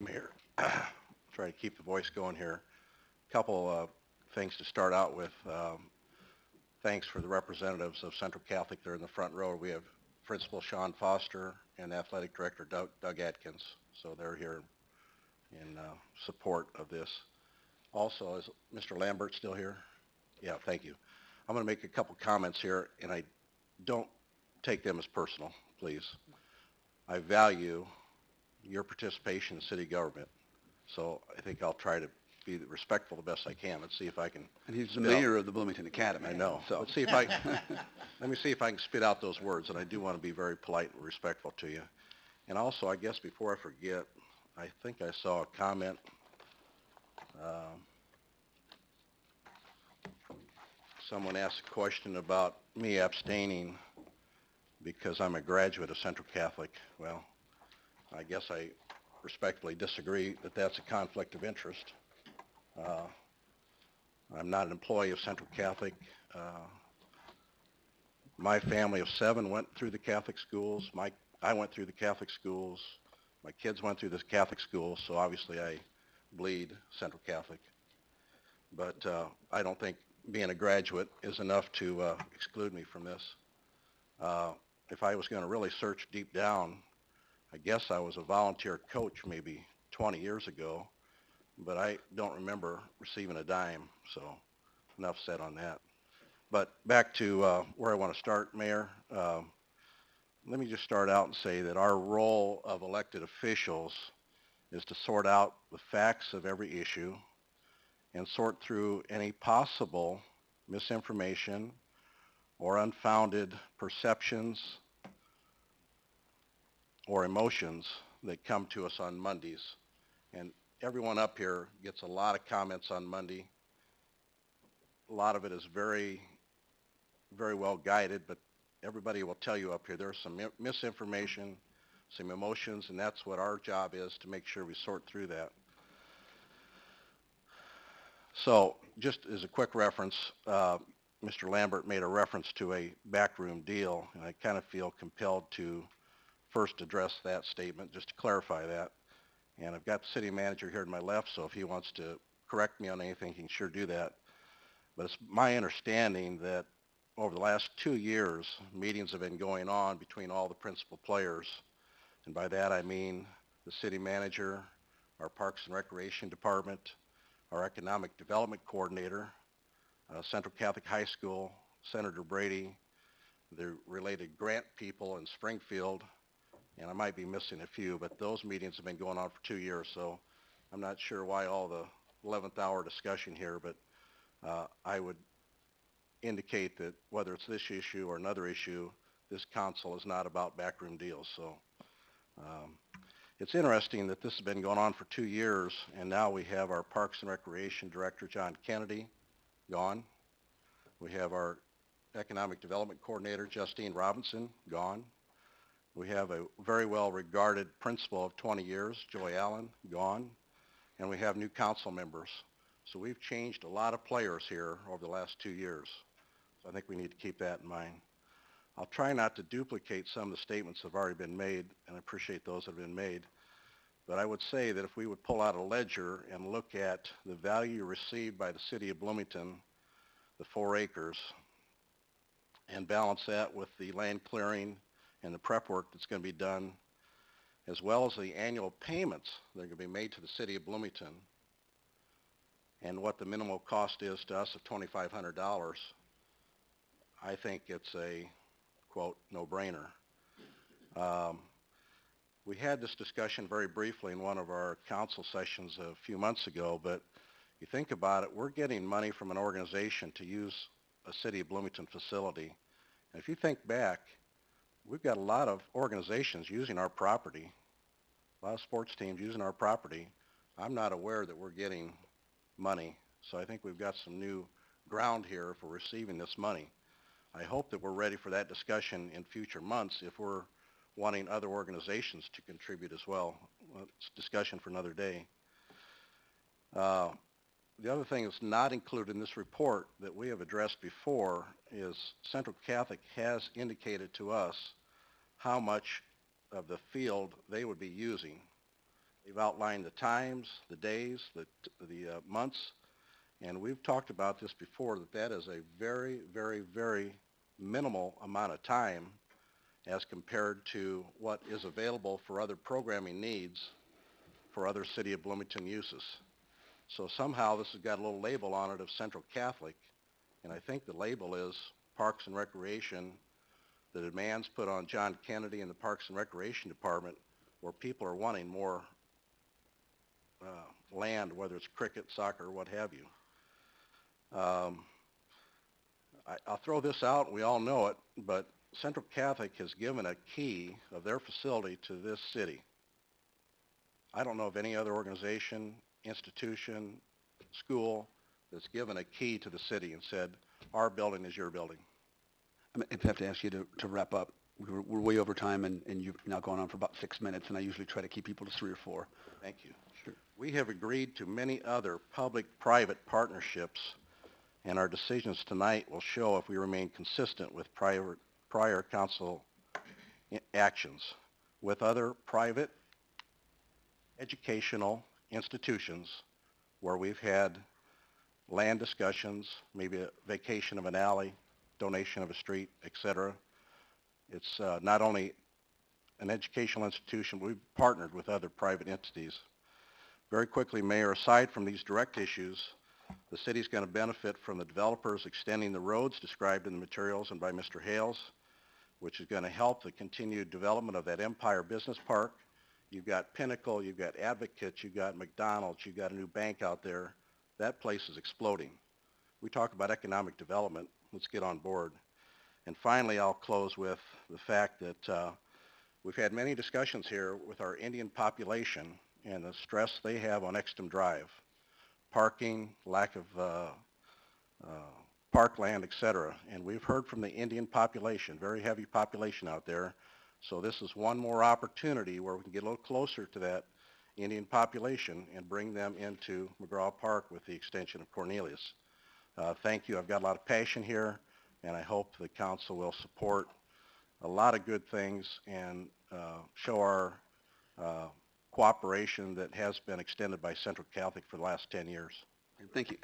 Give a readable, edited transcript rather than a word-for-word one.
Mayor. Try to keep the voice going here. Couple things to start out with. Thanks for the representatives of Central Catholic there in the front row. We have Principal Sean Foster and Athletic Director Doug Atkins. So they're here in support of this. Also, is Mr. Lambert still here? Yeah, thank you. I'm going to make a couple comments here, and I don't take them as personal, please. I value your participation in city government. So I think I'll try to be respectful the best I can. Let's see if I can. And he's the spit out- mayor of the Bloomington Academy. I know. So Let's see if I, let me see if I can spit out those words, and I do want to be very polite and respectful to you. And also, I guess before I forget, I think I saw a comment. um, Someone asked a question about me abstaining because I'm a graduate of Central Catholic. Well, I guess I respectfully disagree that that's a conflict of interest. Uh, I'm not an employee of Central Catholic. Uh, My family of seven went through the Catholic schools. I went through the Catholic schools. My kids went through the Catholic schools, so obviously I bleed Central Catholic. But I don't think being a graduate is enough to exclude me from this. Uh, if I was going to really search deep down, I guess I was a volunteer coach maybe 20 years ago, but I don't remember receiving a dime, so enough said on that. But back to where I want to start, Mayor. Let me just start out and say that our role of elected officials is to sort out the facts of every issue and sort through any possible misinformation or unfounded perceptions or emotions that come to us on Mondays. And everyone up here gets a lot of comments on Monday. A lot of it is very, very well guided, but everybody will tell you up here there's some misinformation, some emotions, and that's what our job is, to make sure we sort through that. So just as a quick reference, Mr. Lambert made a reference to a backroom deal, and I kind of feel compelled to first address that statement, just to clarify that. And I've got the city manager here to my left, so if he wants to correct me on anything, he can sure do that. But it's my understanding that over the last 2 years, meetings have been going on between all the principal players. And by that I mean the city manager, our Parks and Recreation Department, our Economic Development Coordinator, Central Catholic High School, Senator Brady, the related grant people in Springfield, and I might be missing a few, but those meetings have been going on for 2 years, so I'm not sure why all the 11th hour discussion here, but I would indicate that whether it's this issue or another issue, this council is not about backroom deals. So um, it's interesting that this has been going on for 2 years, and now we have our Parks and Recreation Director, John Kennedy, gone. We have our Economic Development Coordinator, Justine Robinson, gone. We have a very well-regarded principal of 20 years, Joy Allen, gone. And we have new council members. So we've changed a lot of players here over the last 2 years. So I think we need to keep that in mind. I'll try not to duplicate some of the statements that have already been made, and I appreciate those that have been made. But I would say that if we would pull out a ledger and look at the value received by the city of Bloomington, the 4 acres, and balance that with the land clearing and the prep work that's going to be done, as well as the annual payments that are going to be made to the city of Bloomington, and what the minimal cost is to us of $2,500, I think it's a, quote, no-brainer. Um, we had this discussion very briefly in one of our council sessions a few months ago, but you think about it, we're getting money from an organization to use a city of Bloomington facility. And if you think back, we've got a lot of organizations using our property, a lot of sports teams using our property. I'm not aware that we're getting money. So I think we've got some new ground here for receiving this money. I hope that we're ready for that discussion in future months if we're wanting other organizations to contribute as well. It's discussion for another day. The other thing that's not included in this report that we have addressed before is Central Catholic has indicated to us how much of the field they would be using They've outlined the times, the days, the months, and we've talked about this before, that is a very, very, very minimal amount of time as compared to what is available for other programming needs for other City of Bloomington uses. So somehow this has got a little label on it of Central Catholic, and I think the label is Parks and Recreation, the demands put on John Kennedy and the Parks and Recreation Department, where people are wanting more land, whether it's cricket, soccer, what have you. I'll throw this out, we all know it, but Central Catholic has given a key of their facility to this city. I don't know of any other organization, institution, school that's given a key to the city and said, our building is your building. I have to ask you to wrap up. We're way over time, and you've now gone on for about 6 minutes, and I usually try to keep people to 3 or 4. Thank you. Sure. We have agreed to many other public-private partnerships, and our decisions tonight will show if we remain consistent with prior council actions with other private educational institutions where we've had land discussions, maybe a vacation of an alley, donation of a street, etc. It's not only an educational institution, but we've partnered with other private entities. Very quickly, Mayor, aside from these direct issues, the city's going to benefit from the developers extending the roads described in the materials and by Mr. Hales, which is going to help the continued development of that Empire Business Park. You've got Pinnacle, you've got Advocates, you've got McDonald's, you've got a new bank out there. That place is exploding. We talk about economic development. Let's get on board. And finally, I'll close with the fact that we've had many discussions here with our Indian population and the stress they have on Exton Drive. Parking, lack of parkland, etc. And we've heard from the Indian population, very heavy population out there. So this is one more opportunity where we can get a little closer to that Indian population and bring them into McGraw Park with the extension of Cornelius. Thank you. I've got a lot of passion here, and I hope the council will support a lot of good things and show our cooperation that has been extended by Central Catholic for the last 10 years. Thank you.